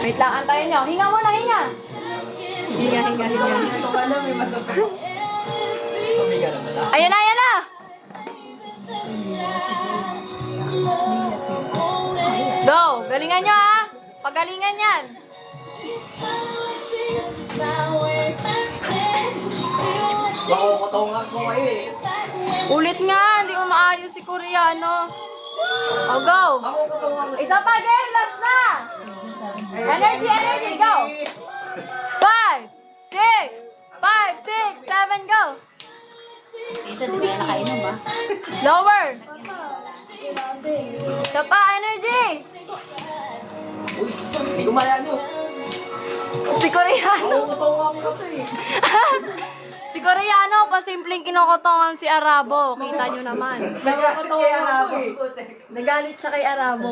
Wait lang, antayin nyo. Hinga muna, hinga. Hinga. Ito ka lang, may masasakit. Ayan na, ayan na. Go, galingan nyo ha. Pagalingan yan. Makukutungan ko kayo eh. Ulit nga, hindi mo maayos si Koreano. Oh, go. Makukutungan ko Isa pa, game, last na. Energy, go. 5, 6, 7, go. Isa di ba yan nakainom ba? Lower. Isa pa, energy. Uy, hindi ko malano. Si Koreano. Makukutungan ko to eh. Si Koreano, pasimpleng kinukutongan si Arabo. Kita nyo naman. Nagkakatawa ako eh. Nagalit siya kay Arabo.